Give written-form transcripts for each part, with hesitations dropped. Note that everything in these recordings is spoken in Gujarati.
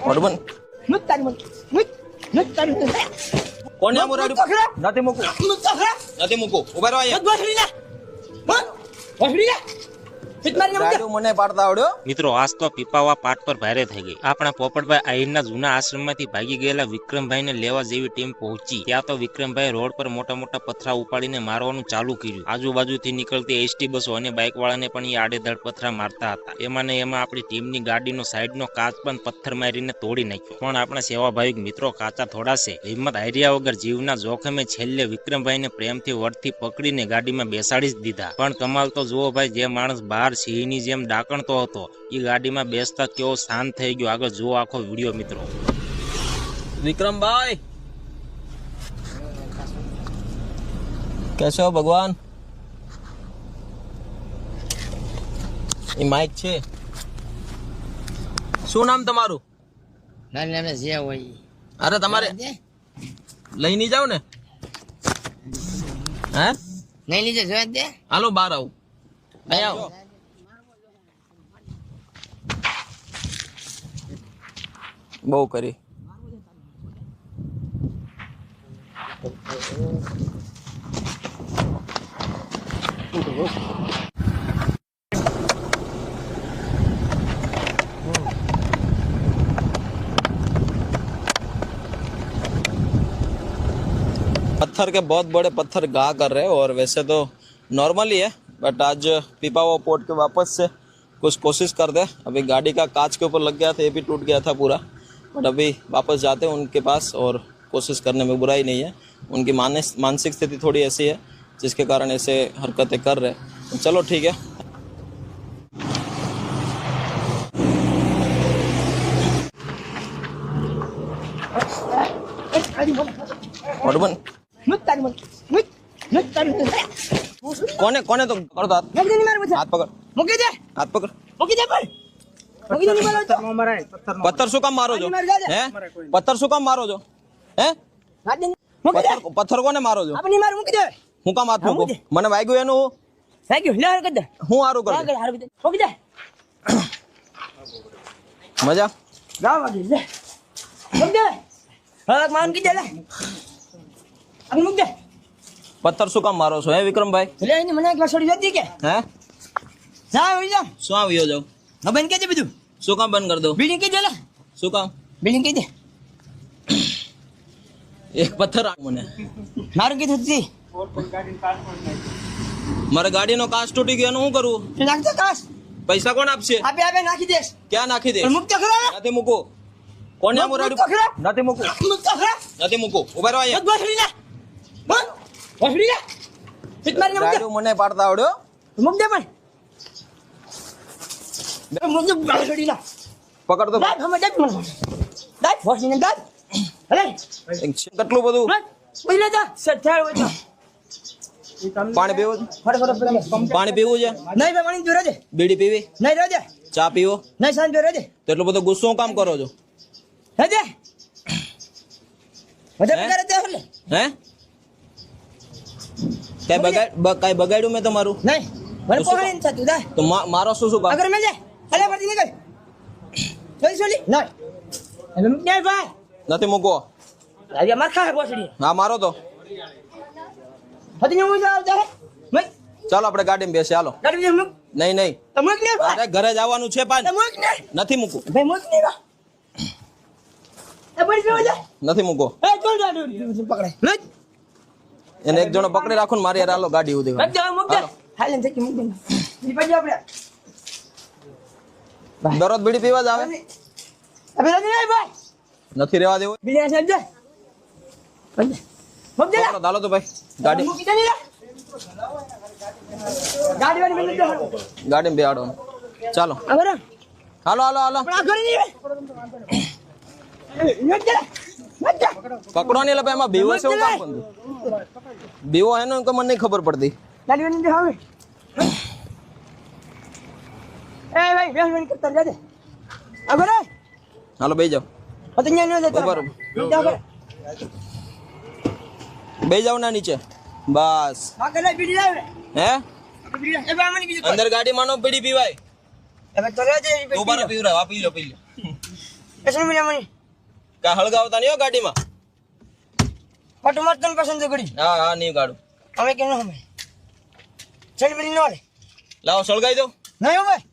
બરોબર કોને મોરાડી નથી મૂકું ઉભા રહો અહીંયા મને પાડતા આવડ્યો મિત્રો આજ તો પીપાવા પાટ પર ભારે થઈ ગઈ. આપણા પોપટભાઈ આહિરના જૂના આશ્રમમાંથી ભાગી ગયેલા વિક્રમભાઈને લેવા જેવી ટીમ પહોંચી. ત્યાં તો વિક્રમભાઈ રોડ પર મોટા મોટા પથરા ઉપાડીને મારવાનું ચાલુ કર્યું. આજુબાજુથી નીકળતી એસટી બસો અને બાઇક વાળાને પણ એ આડેધડ પથરા મારતા હતા. એમાં આપણી ટીમની ગાડીનો સાઈડનો કાચ પણ પથ્થર મારીને તોડી નાખ્યો. પણ આપણા સેવાભાવિક મિત્રો કાચા થોડા છે. હિંમત હાર્યા વગર જીવના જોખમે છેલ્લે વિક્રમભાઈને પ્રેમથી વડથી પકડીને ગાડીમાં બેસાડી જ દીધા. પણ કમાલ તો જુઓ ભાઈ, જે માણસ બહાર સિંહની જેમ ડાકણતો હતો એ ગાડીમાં બેસતા કેવો શાંત થઈ ગયો. આગળ જુઓ આખો વિડીયો મિત્રો. વિક્રમભાઈ કેસો ભગવાન? એ માઇક છે. શું નામ તમારું? અરે તમારે લઈ નહીં જાવ ને? હે નહીં લીધે જોવા દે. હાલો બહાર આવું. અહીંયા આવો. બહુ કરી पत्थर के बहुत बड़े पत्थर गा कर रहे हैं और वैसे तो नॉर्मल ही है बट आज पीपावा पोर्ट के वापस से कुछ कोशिश कर दे. अभी गाड़ी का कांच के ऊपर लग गया था, ये भी टूट गया था पूरा. बट अभी वापस जाते हैं उनके पास और कोशिश करने में बुराई नहीं है. उनकी मानसिक स्थिति थोड़ी ऐसी है जिसके कारण ऐसे हरकतें कर रहे हैं. चलो ठीक है. કોને કોને તો કરતો હાથ પકડ મૂકી દે. હાથ પકડ મૂકી દે પણ. મૂકી દે. પથ્થર શું કામ મારો છો? હે પથ્થર શું કામ મારો છો? હે પથ્થર કોને મારો છો? આપની માર મૂકી દે. હું કામ હાથ મૂકું? મને વાગ્યું એનું સાગ્યું લે હાર કર દે. હું હારું કર દે. મૂકી દે. મજા ગાવ વાગી લે. મૂકી દે. હક માન કી દે લે. આપની મૂકી દે. પથ્થર શું કામ મારો છો? હે વિક્રમભાઈ લે એને મને એક વાર છોડી જતી કે હે જા આવી જા. શું આવ્યો જાવ? હા બંધ કે દે બધું. શું કામ બંધ કરી દો? બિલ્ડિંગ કી દે લે. શું કામ? બિલ્ડિંગ કી દે. એક પથ્થર મને મારું કી થતી મારે ગાડીનો કાચ તૂટી ગયો એનું શું કરવું? તે નાખ દે કાસ. પૈસા કોણ આપશે? આપે આપે નાખી દેસ. ક્યાં નાખી દે? પણ મુક્ત ખરા. નથી મૂકો. કોને મોરાડી? નથી મૂકો. મુક્ત ખરા. નથી મૂકો. ઉભા રહો અહીંયા. બસડી લે. બસડી લે. ફિટ મારી ને ગાડી મને પાડતા આવડ્યો. મુક દે પણ. મુક દે બસડી લે. પકડ તો. દાદ હમ દાદ મને. દાદ બસડી ને દાદ. અરે કેટલું બધું બોલે જા સઠાળ હોય તો પાણી પીવું છે? ફટાફટ પાણી પીવું છે? નહીં બે પાણી જોરે દે. બીડી પીવી? નહીં રોજે. ચા પીવો? નહીં સાંજ જોરે દે. તો એટલો બધો ગુસ્સો કામ કરો છો? રોજે બધા કરે તે હલે. હે કઈ બગાડ્યું મેં તમારું? નહીં મને કોહણી ન થતું દા. તો મારો શું શું કામ? અગર મેં લે અલે પરથી નીકળ જોઈ સોલી નહીં એટલે મુક દે ભાઈ. નથી મૂકો. આજે માર ખા બસડી. હા મારો તો. હજી હું જાવ દે. મત ચાલો આપણે ગાડીમાં બેસે હાલો. ગાડી મુક. નહીં નહીં તો મુક ને ભાઈ. અરે ઘરે જવાનું છે પાન. તો મુક ને. નથી મૂકું. ભાઈ મુક ને બા. એ પડી ગયો જા. નથી મૂકો. એ ચાલ જા પકડે. મત એને એક જણો પકડી રાખો ને મારી યાર હાલો ગાડી ઉધી. મત જા મુક દે. હાલે ને જકી મુક દે. ઈ પડી આપણે. દરરોજ બીડી પીવા જ આવે? અબે નહીં ભાઈ. નથી રહેવા દેવું. બીજા સાહેબ જા. મુક દે. પકડો હાલો તો ભાઈ ગાડી. મૂકી દે ને લા. ગાડી વાળી મિનિટ દે. ગાડીમાં બેહાડો. ચાલો અગર હાલો હાલો હાલો. પણ આ કરી નહીં. મત જા. મત જા. પકડો નહીં એટલે એમાં બેવો છે એવું કામ બંધ. બેવો એનો કે મને નહીં ખબર પડતી. ગાડી વાળી દે હવે. એ ભાઈ બેસ બેન કરતા જા દે. અગર હાલો બેસી જાઓ. તો ન્યા ન જતો. બરાબર. બેસી જાઓ ના નીચે. બસ આ ગલે બીડી લાવે. હે બીડી એ બા મને કીધું અંદર ગાડીમાં નો બીડી પીવાય. હવે તો રહેજે તું બારો પીવ રે, આ પી લો. એસન મિલા મની કા હળગાવતા નહીં હો ગાડીમાં. પાટુ માર તન પસંદ કરી હા નહીં ગાડું. અમે કેનો હમે ચલ મિલી નો લે લાવો સળગાઈ દો. નહીં હો ભાઈ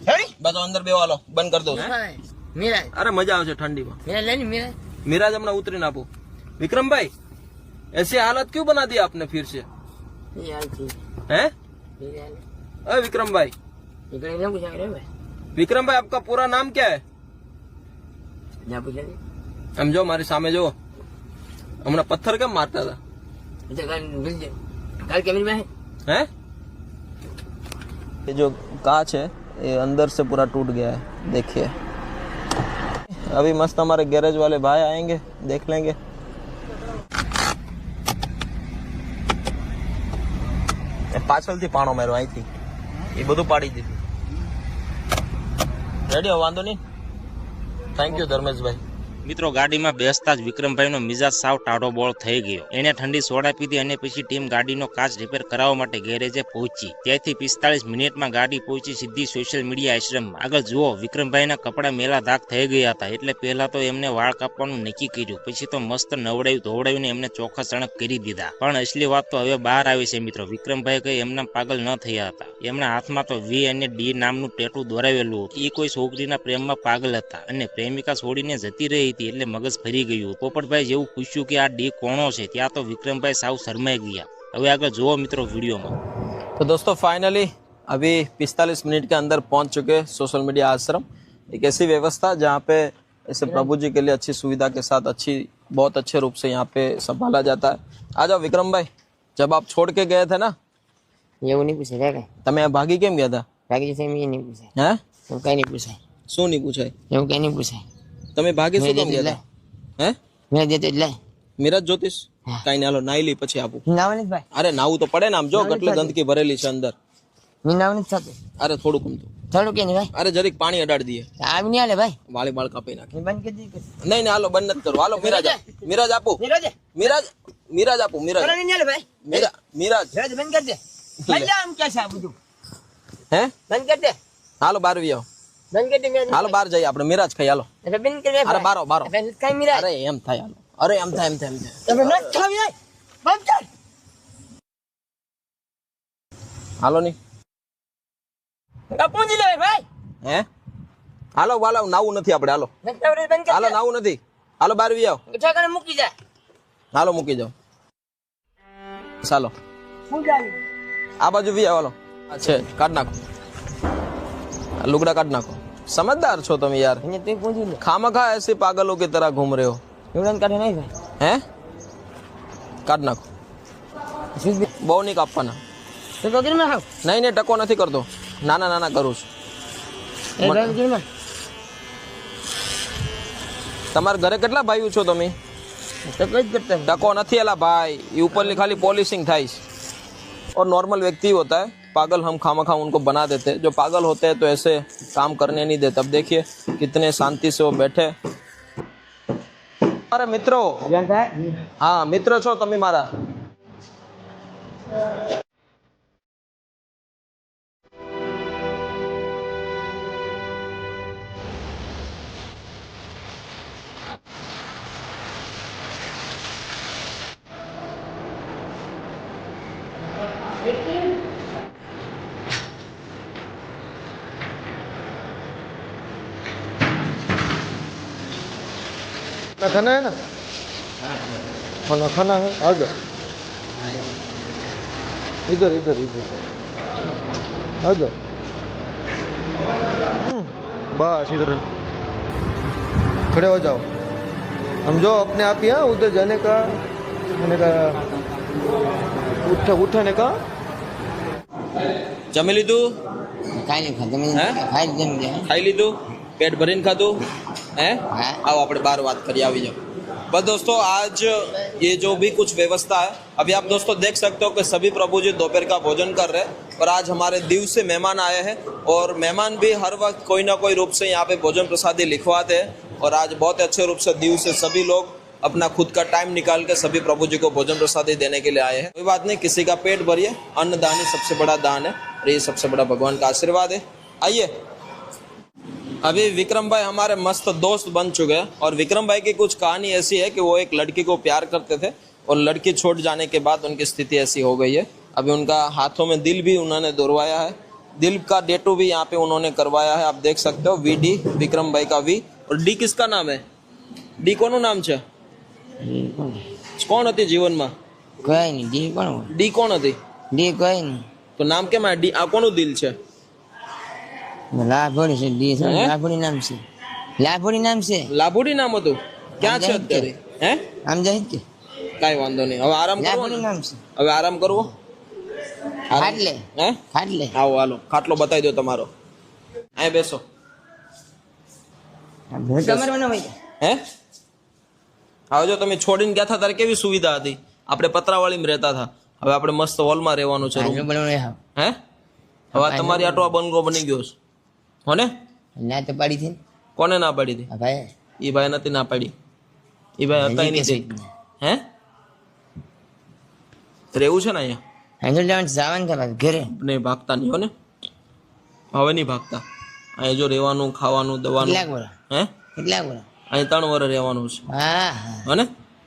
હેડી બસ અંદર બેવા લો, બંધ કરી દો. મીરા અરે મજા આવશે ઠંડીમાં. મીરા લેની મીરા मिराज हमने उतरी ना आपको. विक्रम भाई ऐसी हालत क्यों बना दी आपने फिर से? यार थी हैं? मीरा अरे विक्रम भाई, इकडे ना पूछा रे भाई विक्रम भाई आपका पूरा नाम क्या है? ना पूछा रे हम जो हमारे सामने जो हमने पत्थर कब मारता था अच्छा काल कैमरे में है हैं? ये जो कांच है ये अंदर से पूरा टूट गया है, देखिए. अभी मस्त हमारे गैरेज वाले भाई आएंगे, देख लेंगे. પાછળથી પાણો માર્યો અહીંથી, એ બધું પાડી દીધું. રેડી વાંધો નહીં. Thank you Dharmeshbhai. મિત્રો ગાડીમાં બેસતા જ વિક્રમભાઈનો મિજાજ સાવ ટાઢો બોળ થઈ ગયો. એને ઠંડી સોડા પીધી અને પછી ટીમ ગાડીનો કાચ રિપેર કરાવવા માટે ગેરેજે પહોંચી. ત્યાંથી 45 મિનિટમાં ગાડી પહોંચી સીધી સોશિયલ મીડિયા આશ્રમમાં. આગળ જુઓ, વિક્રમભાઈના કપડા મેલા દાગ થઈ ગયા હતા, એટલે પહેલા તો એમને વાળ કાપવાનું નક્કી કર્યું, પછી તો મસ્ત નવડાયું ધોવડાવીને એમને ચોખ્ખા ચણક કરી દીધા. પણ અસલી વાત તો હવે બહાર આવી છે મિત્રો. વિક્રમભાઈ કઈ એમના પાગલ ન થયા હતા. એમના હાથમાં તો વી અને ડી નામનું ટેટુ દોરાવેલું હતું. એ કોઈ છોકરીના પ્રેમમાં પાગલ હતા અને પ્રેમિકા છોડીને જતી રહી હતી એટલે મગજ ફરી ગયું. પોપટભાઈ જેવું પૂછ્યું કે આ ડી કોણો છે, ત્યાં તો વિક્રમભાઈ સાવ શરમાઈ ગયા. હવે આગળ જુઓ મિત્રો वीडियो में. तो दोस्तों फाइनली अभी 45 मिनट के अंदर पहुंच चुके सोशल मीडिया आश्रम. एक ऐसी व्यवस्था जहाँ पे ऐसे प्रभु जी के लिए अच्छी सुविधा के साथ अच्छी बहुत अच्छे रूप से यहाँ पे संभाला जाता है. आ जाओ विक्रम भाई, जब आप छोड़ के गए थे ना, એવું નહીં પૂછે રે તમે ભાગી કેમ ગયા હતા? ભાગી જશે એમ નહીં પૂછાય હે? એવું કઈ નહીં પૂછાય. શું નહીં પૂછાય? એવું કઈ નહીં પૂછાય. તમે ભાગી શું કેમ ગયા હતા? હે? મેં દેતો એટલે મીરાજ જ્યોતિષ કઈ ના, હાલો નાઈ લી પછી આપું. નાવાની ભાઈ અરે નાવું તો પડે ને, આમ જો કેટલી ગંદકી ભરેલી છે અંદર. નાવાની થતું અરે થોડુંક ઊંધું. થોડું કે નહીં ભાઈ અરે જરીક પાણી અડાડી દઈએ, આવી નહીં હાલે ભાઈ વાળી બાળ કાપી નાખે. બંધ કરી દી નહીં હાલો બંધ નથી કરો. હાલો મીરાજ મીરાજ આપું. નીરજ મીરાજ આપું. મીરાજ નહીં હાલે ભાઈ મીરાજ નીરજ બંધ કરી દે ભાઈ જા આમ કે છે આ બધું હે બંધ કરી દે હાલો બાર વી આવો. બંધ કરી દે મેં હાલો બહાર જઈએ આપણે. મીરાજ ખાઈ હાલો. એટલે બંધ કરી દે અરે બારો બારો. કઈ મીરા અરે એમ થાય હાલો. અરે એમ થાય એમ થાય એમ થાય. તમે નટ ખાવી બંધ કર હાલો નહીં પૂંજી લે ભાઈ હે. હાલો હાલો નાવું નથી આપણે. હાલો નટવરે બંધ કરી હાલો નાવું નથી. હાલો બાર વી આવો. ઠેકાણે મૂકી જાય હાલો મૂકી જાઓ. ચાલો હું જાય આ બાજુ વી આવો. હાલો આ છે કાઢ નાખો. આ લુગડા કાઢ નાખો. समझदार છો તમે यार. અહીંયા તું પૂંજી લે खामखा ऐसे पागलों की तरह घूम रहे हो. એવડન કાઢે નહીં ભાઈ हैं? કાઢ નાખો. સીધી બહુ નહીં કાપવાના. તો વગર માં હાવ નહીં નહીં ટકો નથી કરતો. નાના નાના કરું છું. એ વગર માં તમારા ઘરે કેટલા ભાઈઓ છો તમે? તો કઈ જ કરતા टको नहीं अला भाई, ये ऊपर खाली पॉलिशिंग था. और नॉर्मल व्यक्ति होता है पागल, हम खामखा उनको बना देते हैं. जो पागल होते हैं तो ऐसे काम करने नहीं देते. अब देखिए कितने शांति से वो बैठे. अरे मित्रों, हाँ मित्र छो तमी मारा. खाना है ना, खाना खाना है. आ जाओ इधर इधर इधर आ जाओ. बस इधर खड़े हो जाओ. हम जो अपने आप ही हाँ उधर जाने का उठाने का. જમી લીધું? કાઈ નહીં ખાધું હે? ખાઈ જેમ દે ખાઈ લીધું? પેટ ભરીને ખાધું? हैं? हाँ। आओ अपने बार बात करिए. આવી जाओ. बस दोस्तों आज ये जो भी कुछ व्यवस्था है, अभी आप दोस्तों देख सकते हो कि सभी प्रभु जी दोपहर का भोजन कर रहे हैं. और आज हमारे दीव से मेहमान आए हैं और मेहमान भी हर वक्त कोई ना कोई रूप से यहाँ पे भोजन प्रसादी लिखवाते हैं. और आज बहुत अच्छे रूप से दीव से सभी लोग अपना खुद का टाइम निकाल के सभी प्रभु जी को भोजन प्रसादी देने के लिए आए हैं। कोई बात नहीं, किसी का पेट भरिए, अन्नदान ही सबसे बड़ा दान है और ये सबसे बड़ा भगवान का आशीर्वाद है। आइए, अभी विक्रम भाई हमारे मस्त दोस्त बन चुके हैं और विक्रम भाई की कुछ कहानी ऐसी है कि वो एक लड़की को प्यार करते थे और लड़की छोड़ जाने के बाद उनकी स्थिति ऐसी हो गई है। अभी उनका हाथों में दिल भी उन्होंने दौड़वाया है, दिल का डेटू भी यहाँ पे उन्होंने करवाया है। आप देख सकते हो VD विक्रम भाई का V। और D किसका नाम है? D કોનું નામ છે? કોણ હતી જીવનમાં? કોઈ નહીં ડી કોણ હોય? D કોણ હતી? ડી કોઈ નહીં તો નામ કેમ આ D? આ કોનું દિલ છે? લાભોડી છે ડી છે હે? લાભોડી નામ છે લાભોડી નામ છે લાભુડી નામ હતું? ક્યાં છે અત્યારે? હે? આમ જાય કે કાંઈ વાંધો નહીં, હવે આરામ કરવો લાભોડી ને? નામ છે હવે આરામ કરવો? ખાટલે હે? ખાટલે આવો હાલો, ખાટલો બતાવી દો તમારો, અહીં બેસો। તમારે મને ભાઈ હે? હવે જો તમે છોડીને ગયા હતા ત્યારે કેવી સુવિધા હતી, આપણે પતરાવાળીમાં રહેતા હતા, હવે આપણે મસ્ત હોલમાં રહેવાનું છે room। આજુ બનાવને હા હે? હવે આ તમારી આટલો આ બંગલો બની ગયો છે હોને? ના તો પાડી થી કોને ના પાડી હતી? હા ભાઈ એ ભાઈ નથી ના પાડી, એ ભાઈ હતા નહીં થઈ। હે? રહેવું છે ને અહીંયા? હેન્ડલ જવાનું જવાનું કરવા ઘરે નહીં ભાગતા નહીં હોને, હવે નહીં ભાગતા। અહીંયા જો રહેવાનું, ખાવાનું, દવાનું। કેટલાક વર્ષ હે? કેટલાક વર્ષ અહીં 3 વર્ષ રહેવાનું છે હા હા હોને?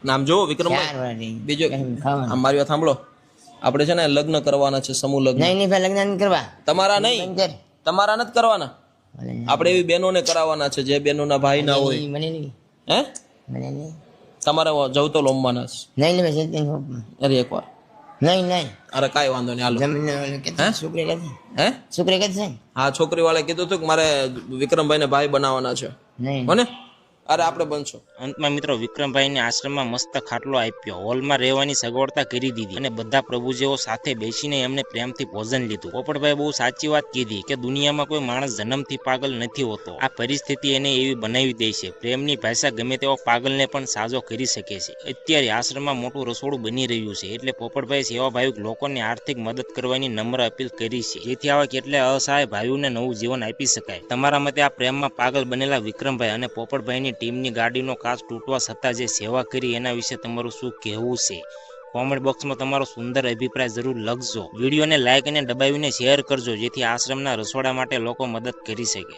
નામ જો 4 વિક્રમભાઈ, વર્ષ રહી બીજો ખાવાનું આ મારી વાત સાંભળો, આપણે છે ને લગ્ન કરવાના છે, સમૂહ લગ્ન। નહીં નહીં ભાઈ લગ્ન નહીં કરવા તમારા નહીં, કર તમારા નથી કરવાના, આપણે એવી બહેનોને કરાવવાના છે જે બહેનોના ભાઈ ના હોય। મને નહીં હે? મને નહીં તમારે જવ તો લોમવાના છે। નહીં નહીં ભાઈ સત્ય અરે એકવાર, નહીં નહીં અરે કાંઈ વાંધો નહીં, હાલો। જમીન કે હે? છોકરી કે હે? છોકરી કે છે હા, છોકરી વાળા કીધું હતું કે મારે વિક્રમભાઈને ભાઈ બનાવવાના છે નહીં હોને? અરે આપણે બનશો। અંતમાં મિત્રો વિક્રમભાઈને આશ્રમમાં મસ્ત ખાટલો આપ્યો, હોલમાં રહેવાની સગવડતા કરી દીધી અને બધા પ્રભુજીઓ સાથે બેસીને એમને પ્રેમથી ભોજન લીધું। પોપટભાઈ બહુ સાચી વાત કીધી કે દુનિયામાં કોઈ માણસ જન્મથી પાગલ નથી હોતો, આ પરિસ્થિતિ એને એવી બનાવી દે છે। પ્રેમની ભાષા ગમે તેવો પાગલને પણ સાજો કરી શકે છે। અત્યારે આશ્રમમાં મોટું રસોડું બની રહ્યું છે એટલે પોપટભાઈ સેવાભાવિક લોકોને આર્થિક મદદ કરવાની નમ્ર અપીલ કરી છે, જેથી આવા કેટલાય અસહાય ભાઈઓને નવું જીવન આપી શકાય। તમારા મતે આ પ્રેમમાં પાગલ બનેલા વિક્રમભાઈ અને પોપટભાઈની ટીમની ગાડીનો કાચ તૂટવા છતાં જે સેવા કરી એના વિશે તમારું શું કહેવું છે? કોમેન્ટ બોક્સમાં તમારો સુંદર અભિપ્રાય જરૂર લખજો। વિડીયોને લાઇક અને દબાવીને શેર કરજો જેથી આશ્રમના રસોડા માટે લોકો મદદ કરી શકે।